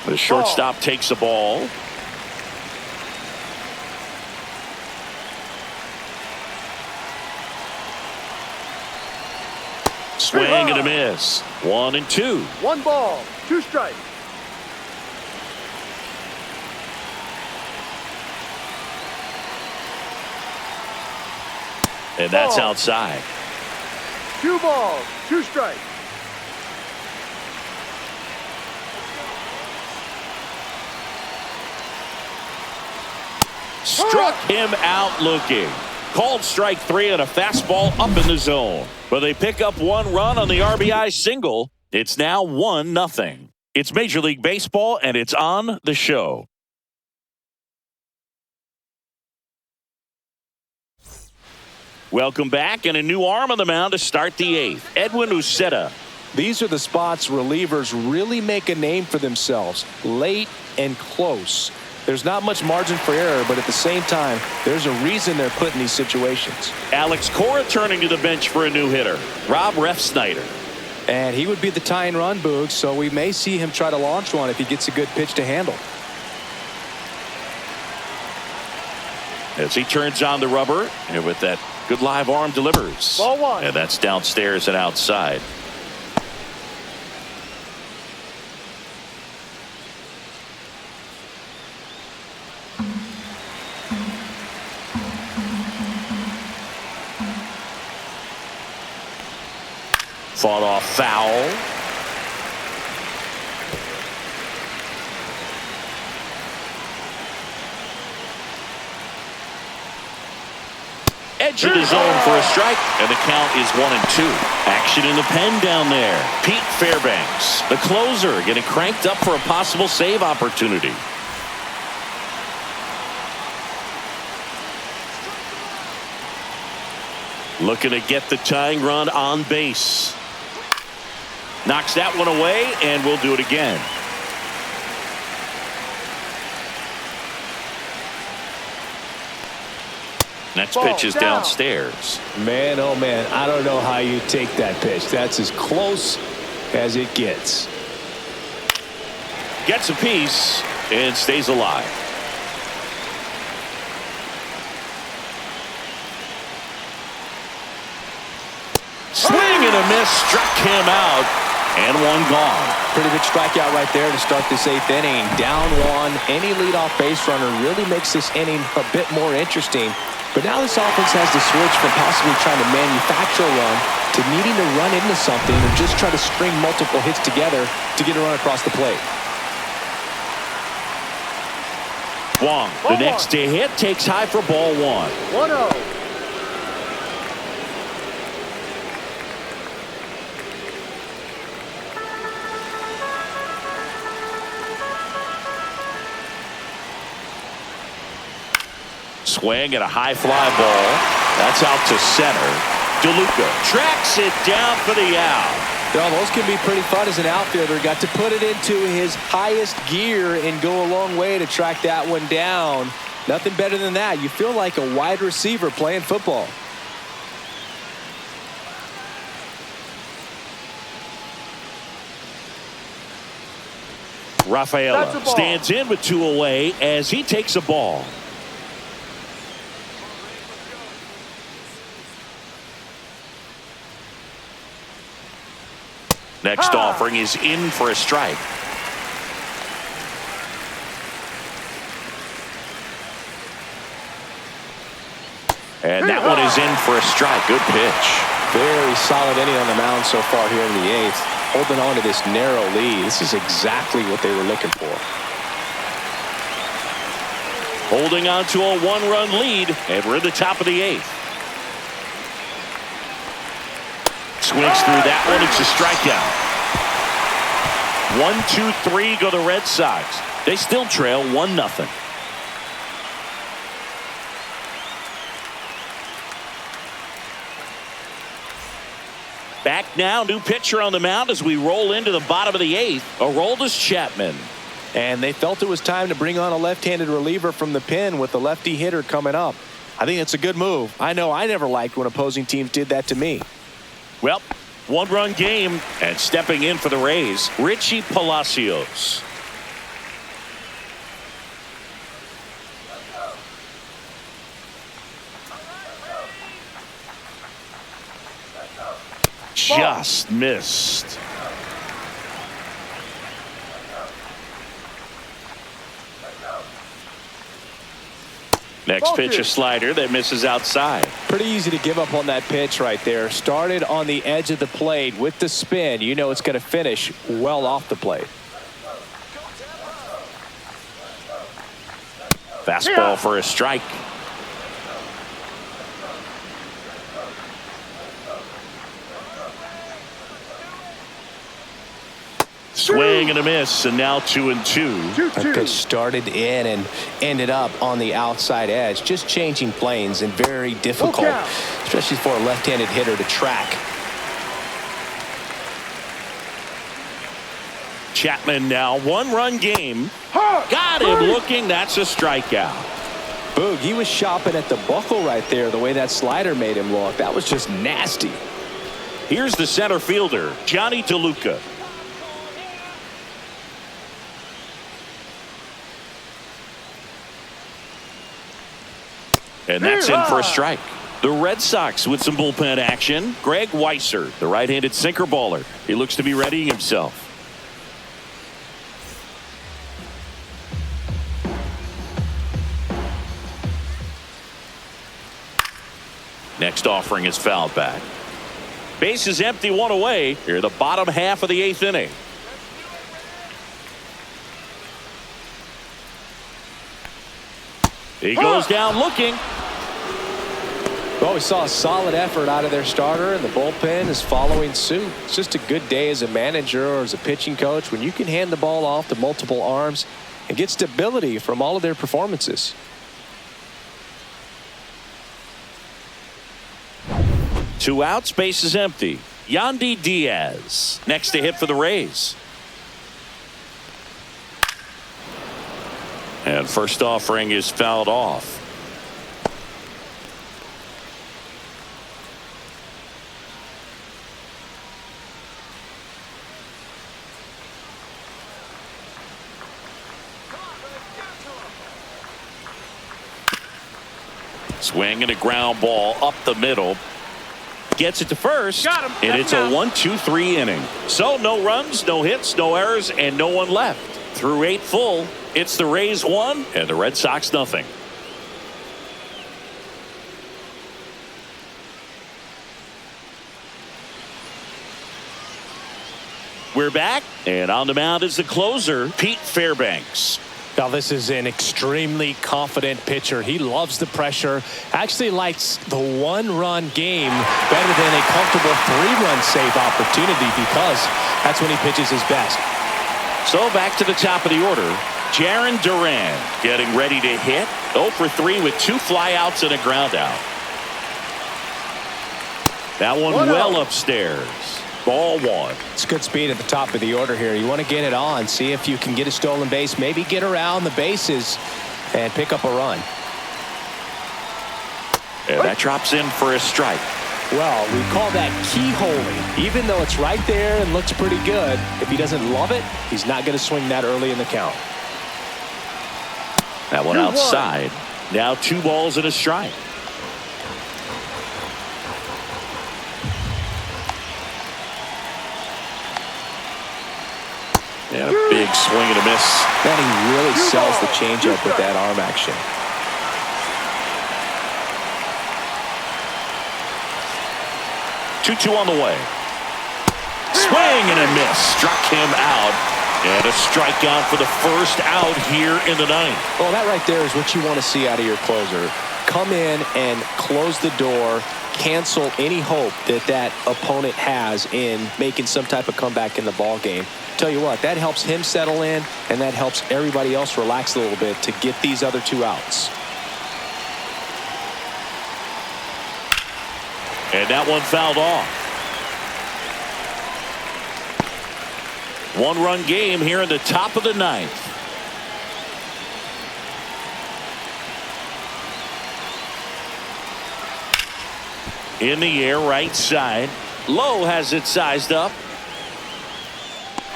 The shortstop takes the ball. Swing and a miss. 1-2. 1 ball. 2 strikes. And that's Ball. outside. 2 balls, 2 strikes. Struck him out looking. Called strike 3 on a fastball up in the zone. But they pick up 1 run on the RBI single. It's now 1-0. It's Major League Baseball, and it's on the show. Welcome back, and a new arm on the mound to start the 8th. Edwin Uceta. These are the spots relievers really make a name for themselves. Late and close. There's not much margin for error, but at the same time, there's a reason they're put in these situations. Alex Cora turning to the bench for a new hitter. Rob Refsnyder. And he would be the tying run, Boog, so we may see him try to launch one if he gets a good pitch to handle. As he turns on the rubber, and with that good live arm delivers. Ball 1. And that's downstairs and outside. Fought off foul. Edge of the zone for a strike, and the count is 1-2. Action in the pen down there. Pete Fairbanks, the closer, getting cranked up for a possible save opportunity. Looking to get the tying run on base. Knocks that one away, and we'll do it again. Next pitch is downstairs. Man, oh man, I don't know how you take that pitch. That's as close as it gets. Gets a piece and stays alive. Swing and a miss, struck him out, and 1 gone. Pretty good strikeout right there to start this 8th inning. Down 1, any leadoff base runner really makes this inning a bit more interesting. But now this offense has to switch from possibly trying to manufacture a run to needing to run into something and just try to string multiple hits together to get a run across the plate. Wong, the next to hit, takes high for ball 1. 1-0. Swing and a high fly ball. That's out to center. DeLuca tracks it down for the out. Yeah, those can be pretty fun as an outfielder. Got to put it into his highest gear and go a long way to track that one down. Nothing better than that. You feel like a wide receiver playing football. Rafaela stands in with 2 away as he takes a ball. Next offering is in for a strike. And that one is in for a strike. Good pitch. Very solid inning on the mound so far here in the 8th. Holding on to this narrow lead. This is exactly what they were looking for. Holding on to a 1-run lead, and we're at the top of the 8th. Swings through that one. It's a strikeout. 1-2-3 go the Red Sox. They still trail 1-0. Back now, new pitcher on the mound as we roll into the bottom of the 8th. Aroldis Chapman. And they felt it was time to bring on a left-handed reliever from the pen with the lefty hitter coming up. I think it's a good move. I know I never liked when opposing teams did that to me. Well, 1-run game, and stepping in for the Rays, Richie Palacios. Just missed. Next pitch, a slider that misses outside. Pretty easy to give up on that pitch right there. Started on the edge of the plate with the spin. You know it's going to finish well off the plate. Fastball for a strike. Swing and a miss, and now 2-2. That pitch started in and ended up on the outside edge. Just changing planes and very difficult, especially for a left-handed hitter to track. Chapman now, one-run game. Got him looking. That's a strikeout. Boog, he was shopping at the buckle right there, the way that slider made him look. That was just nasty. Here's the center fielder, Johnny DeLuca. And that's in for a strike. The Red Sox with some bullpen action. Greg Weisser, the right-handed sinker baller. He looks to be readying himself. Next offering is fouled back. Base is empty, one away. Here, the bottom half of the 8th inning. He goes down looking. Well, we saw a solid effort out of their starter, and the bullpen is following suit. It's just a good day as a manager or as a pitching coach when you can hand the ball off to multiple arms and get stability from all of their performances. Two outs, base is empty. Yandy Diaz next to hit for the Rays. And first offering is fouled off. Swing and a ground ball up the middle. Gets it to first. Got him. And it's a 1-2-3 inning. So no runs, no hits, no errors, and no one left. Through 8 full, it's the Rays 1 and the Red Sox nothing. We're back, and on the mound is the closer, Pete Fairbanks. Now, this is an extremely confident pitcher. He loves the pressure. Actually likes the one-run game better than a comfortable 3-run save opportunity because that's when he pitches his best. So back to the top of the order. Jarren Duran getting ready to hit. 0 for 3 with 2 flyouts and a ground out. That one well upstairs. Ball 1. It's good speed at the top of the order here. You want to get it on, see if you can get a stolen base, maybe get around the bases and pick up a run. And that drops in for a strike. Well, we call that keyholing. Even though it's right there and looks pretty good, if he doesn't love it, he's not going to swing that early in the count. That one outside. Now 2 balls and a strike. And a big swing and a miss. Man, he really sells the changeup with that arm action. Two on the way. Swing and a miss. Struck him out. And a strikeout for the first out here in the 9th. Well, that right there is what you want to see out of your closer. Come in and close the door, cancel any hope that that opponent has in making some type of comeback in the ball game. Tell you what, that helps him settle in, and that helps everybody else relax a little bit to get these other 2 outs. And that one fouled off. 1-run game here in the top of the 9th. In the air, right side. Lowe has it sized up.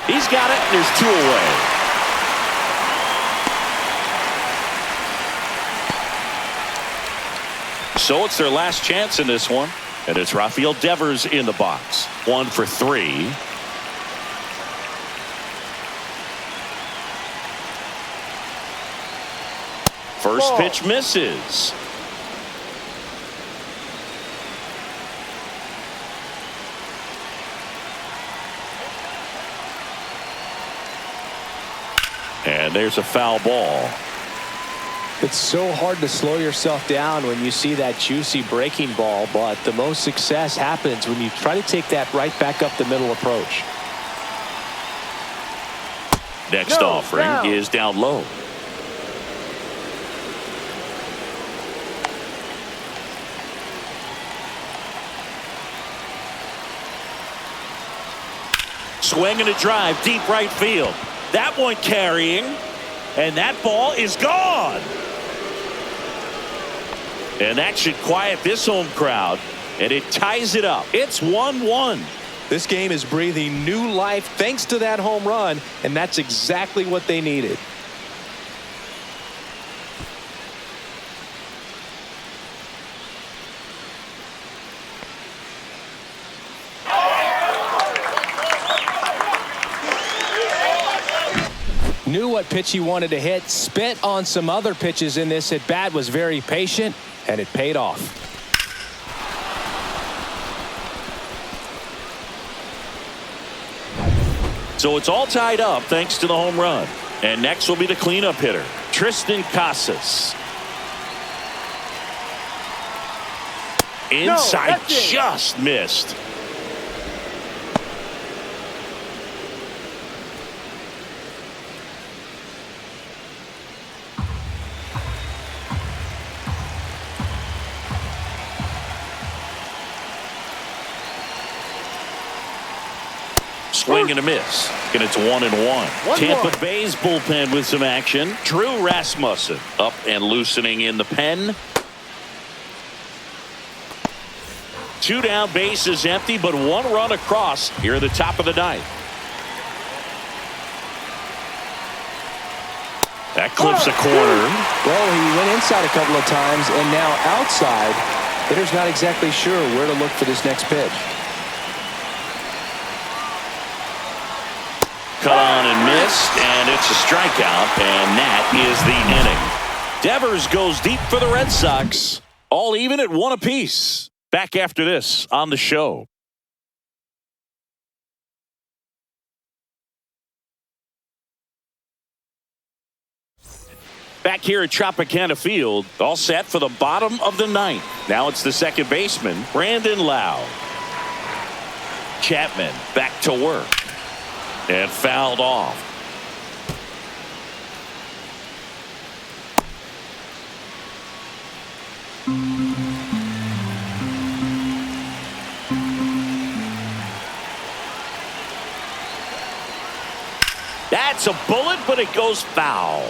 He's got it. There's 2 away. So it's their last chance in this one. And it's Rafael Devers in the box. 1 for 3. First Ball. pitch misses. And there's a foul ball. It's so hard to slow yourself down when you see that juicy breaking ball, but the most success happens when you try to take that right back up the middle approach. Next offering is down low. Swing and a drive, deep right field. That one carrying, and that ball is gone. And that should quiet this home crowd, and it ties it up. It's 1-1. This game is breathing new life thanks to that home run, and that's exactly what they needed. Knew what pitch he wanted to hit, spit on some other pitches in this at bat, was very patient, and it paid off. So it's all tied up thanks to the home run. And next will be the cleanup hitter, Tristan Casas. Inside, just missed. Swing and a miss. And it's 1-1. Tampa Bay's bullpen with some action. Drew Rasmussen up and loosening in the pen. 2 down, bases empty, but 1 run across here at the top of the ninth. That clips a corner. Well, he went inside a couple of times, and now outside. Hitter's not exactly sure where to look for this next pitch. Cut on and missed, and it's a strikeout, and that is the inning. Devers goes deep for the Red Sox, all even at 1 apiece. Back after this on the show. Back here at Tropicana Field, all set for the bottom of the ninth. Now it's the second baseman, Brandon Lau. Chapman back to work. And fouled off. That's a bullet, but it goes foul.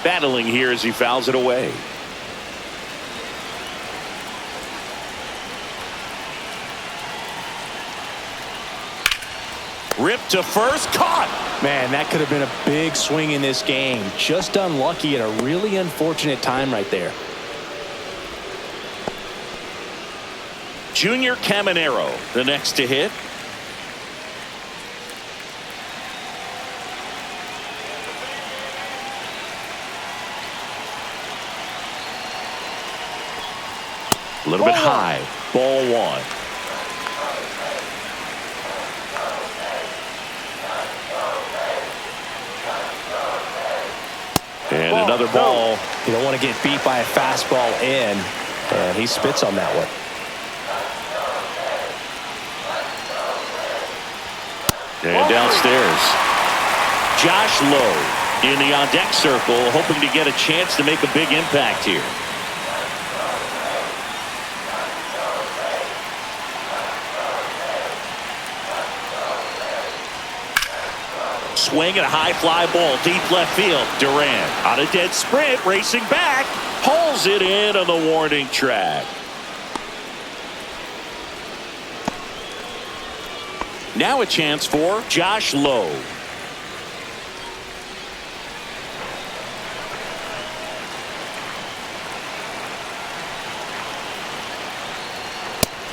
Battling here as he fouls it away. Ripped to first, caught. Man, that could have been a big swing in this game. Just unlucky at a really unfortunate time right there. Junior Caminero, the next to hit. A little bit high. Ball 1. And another ball. You don't want to get beat by a fastball in. And he spits on that one. And downstairs. Josh Lowe in the on-deck circle, hoping to get a chance to make a big impact here. Swing and a high fly ball deep left field. Durant on a dead sprint, racing back, hauls it in on the warning track. Now a chance for Josh Lowe.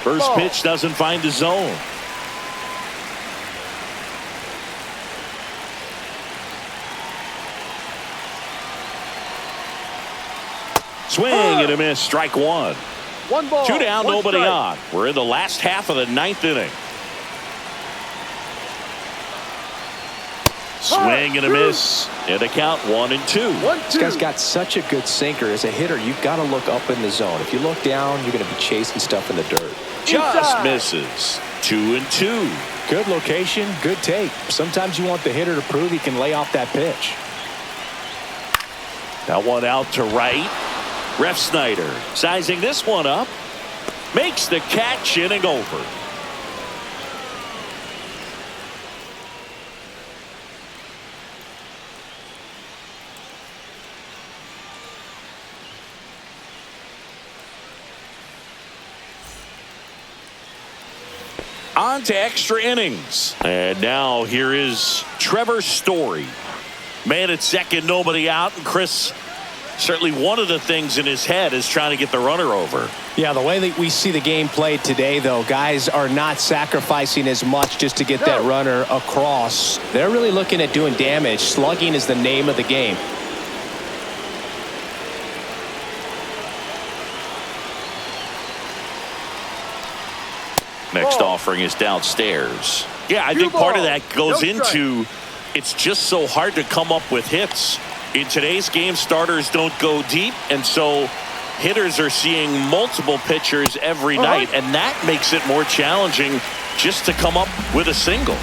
First Ball. pitch doesn't find the zone. Swing and a miss. Strike one. 1 ball. 2 down, 1 nobody strike. on. We're in the last half of the 9th inning. Swing and a miss. And a count 1-2. 1-2. This guy's got such a good sinker. As a hitter, you've got to look up in the zone. If you look down, you're going to be chasing stuff in the dirt. Just Inside. misses. 2-2. Good location, good take. Sometimes you want the hitter to prove he can lay off that pitch. That one out to right. Ref Snyder sizing this one up. Makes the catch, inning over. On to extra innings. And now here is Trevor Story. Man at second, nobody out. And Chris, certainly one of the things in his head is trying to get the runner over. Yeah, the way that we see the game played today, though, guys are not sacrificing as much just to get that runner across. They're really looking at doing damage. Slugging is the name of the game. Next offering is downstairs. Yeah, I think part of that goes into it's just so hard to come up with hits. In today's game, starters don't go deep, and so hitters are seeing multiple pitchers every night, and that makes it more challenging just to come up with a single.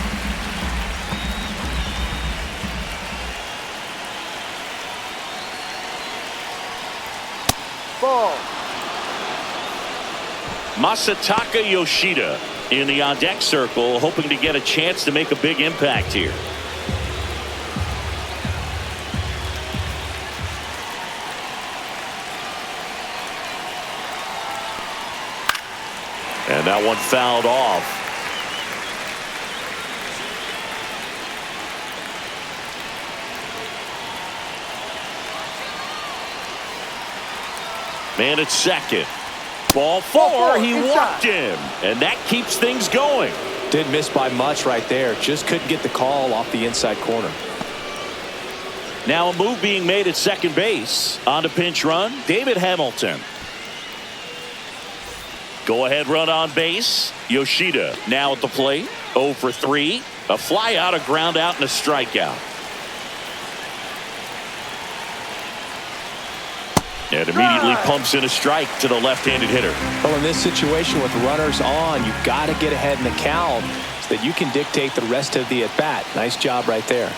Ball. Masataka Yoshida in the on-deck circle, hoping to get a chance to make a big impact here. And that one fouled off. Man at second. Ball four. He walked him. And that keeps things going. Didn't miss by much right there. Just couldn't get the call off the inside corner. Now a move being made at second base. On to pinch run, David Hamilton. Go ahead run on base. Yoshida now at the plate. 0 for 3. A fly out, a ground out, and a strikeout. And immediately pumps in a strike to the left-handed hitter. Well, in this situation with runners on, you've got to get ahead in the count so that you can dictate the rest of the at-bat. Nice job right there.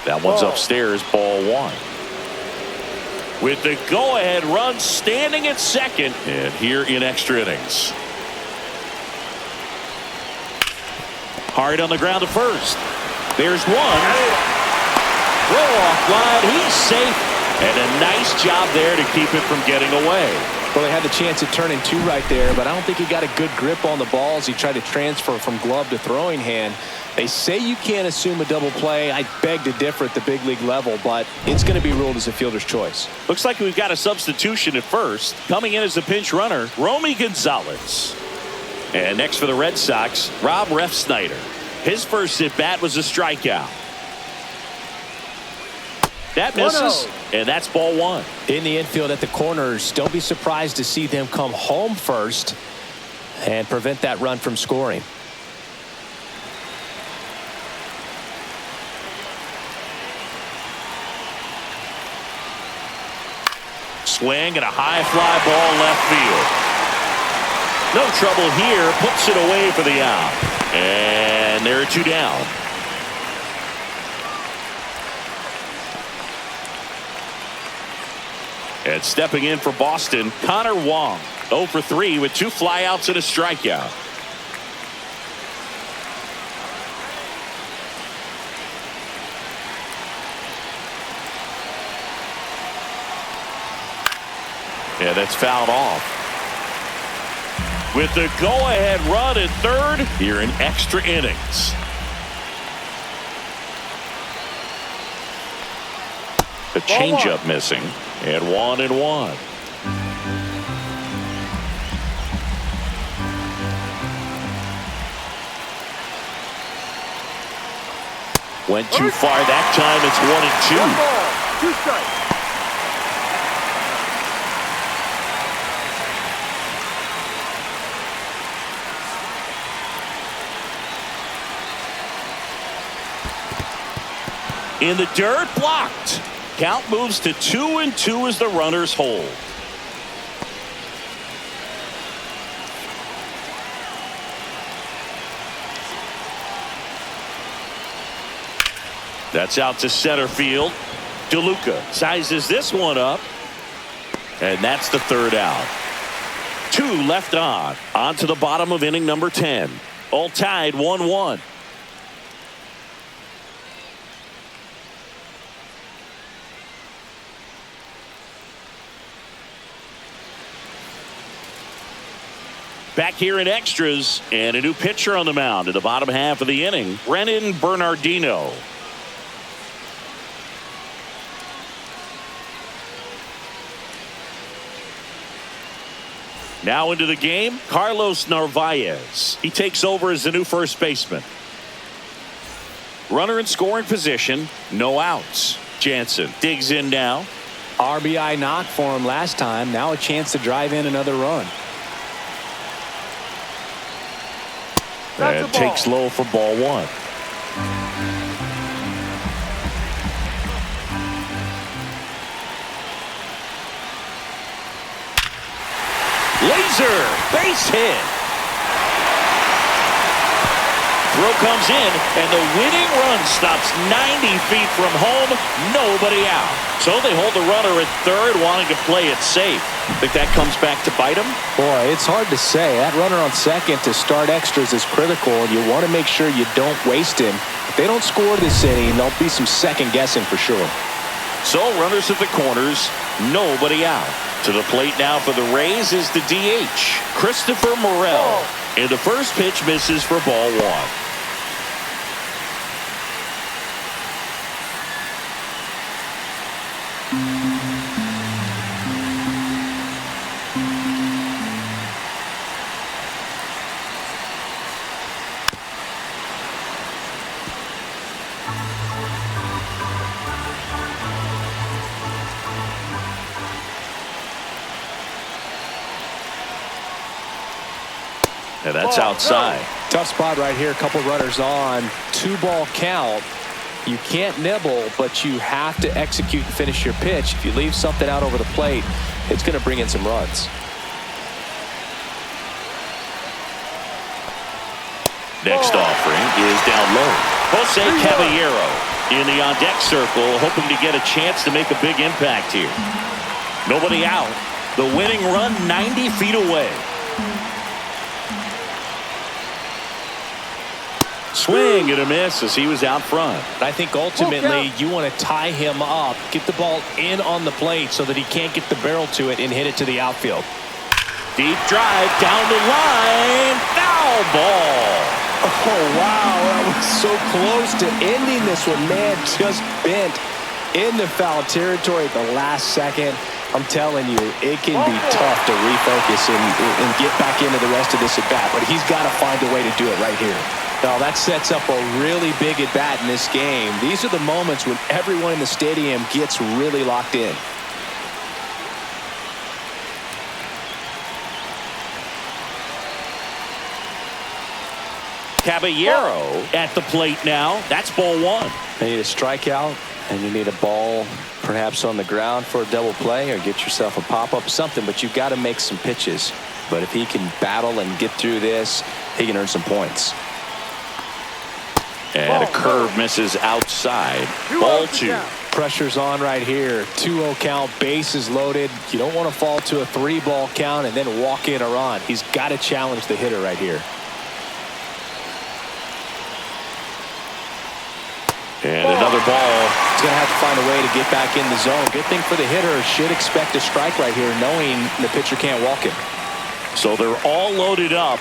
That one's upstairs, ball one. With the go-ahead run standing at second, and here in extra innings. Hard on the ground to first. There's one. Throw off line. He's safe. And a nice job there to keep it from getting away. Well, they had the chance at turning two right there, but I don't think he got a good grip on the ball as he tried to transfer from glove to throwing hand. They say you can't assume a double play. I beg to differ at the big league level, but it's going to be ruled as a fielder's choice. Looks like we've got a substitution at first. Coming in as a pinch runner, Romy Gonzalez. And next for the Red Sox, Rob Refsnyder. His first at bat was a strikeout. That misses, and that's ball one. In the infield at the corners, don't be surprised to see them come home first and prevent that run from scoring. Swing and a high fly ball left field. No trouble here, puts it away for the out. And there are two down. And stepping in for Boston, Connor Wong. 0 for 3 with 2 flyouts and a strikeout. Yeah, that's fouled off. With the go-ahead run at third, here in extra innings. The changeup missing. And 1-1. Went too far that time. It's 1-2. 1 ball, 2 strikes. In the dirt, blocked. Count moves to 2-2 as the runners hold. That's out to center field. DeLuca sizes this one up. And that's the 3rd out. 2 left on to the bottom of inning number 10. All tied 1-1. Back here in extras, and a new pitcher on the mound in the bottom half of the inning, Brennan Bernardino. Now into the game, Carlos Narvaez. He takes over as the new first baseman. Runner in scoring position, no outs. Jansen digs in now. RBI knock for him last time. Now a chance to drive in another run. And takes low for ball 1. Laser base hit. Throw comes in, and the winning run stops 90 feet from home. Nobody out. So they hold the runner at third, wanting to play it safe. Think that comes back to bite them? Boy, it's hard to say. That runner on second to start extras is critical, and you want to make sure you don't waste him. If they don't score this inning, there'll be some second guessing for sure. So runners at the corners, nobody out. To the plate now for the Rays is the DH, Christopher Morel. And the first pitch misses for ball 1. And that's outside. Tough spot right here. A couple runners on. 2-ball count. You can't nibble, but you have to execute and finish your pitch. If you leave something out over the plate, it's going to bring in some runs. Next offering is down low. Jose Caballero in the on-deck circle, hoping to get a chance to make a big impact here. Nobody out. The winning run 90 feet away. Swing and a miss as he was out front. I think ultimately you want to tie him up, get the ball in on the plate so that he can't get the barrel to it and hit it to the outfield. Deep drive down the line. Foul ball. Oh, wow. That was so close to ending this one. Man, just bent in the foul territory at the last second. I'm telling you, it can be tough to refocus and get back into the rest of this at-bat, but he's got to find a way to do it right here. Now, that sets up a really big at-bat in this game. These are the moments when everyone in the stadium gets really locked in. Caballero at the plate now. That's ball 1. You need a strikeout, and you need a ball perhaps on the ground for a double play or get yourself a pop-up, something, but you've got to make some pitches. But if he can battle and get through this, he can earn some points. And a curve misses outside. Ball 2. Pressure's on right here. 2-0 count, bases loaded. You don't want to fall to a 3-ball count and then walk in a run. He's got to challenge the hitter right here. And another ball. He's going to have to find a way to get back in the zone. Good thing for the hitter, should expect a strike right here, knowing the pitcher can't walk it. So they're all loaded up.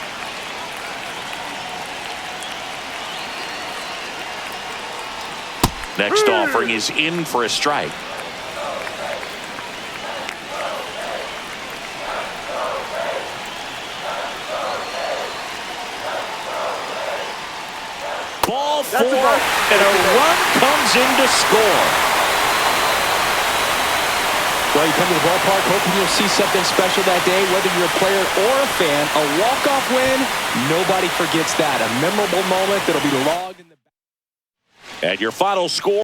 Next offering is in for a strike. Ball That's four, a ball. and a run comes in to score. Well, you come to the ballpark hoping you'll see something special that day, whether you're a player or a fan. A walk-off win, nobody forgets that. A memorable moment that'll be logged in the... And your final score.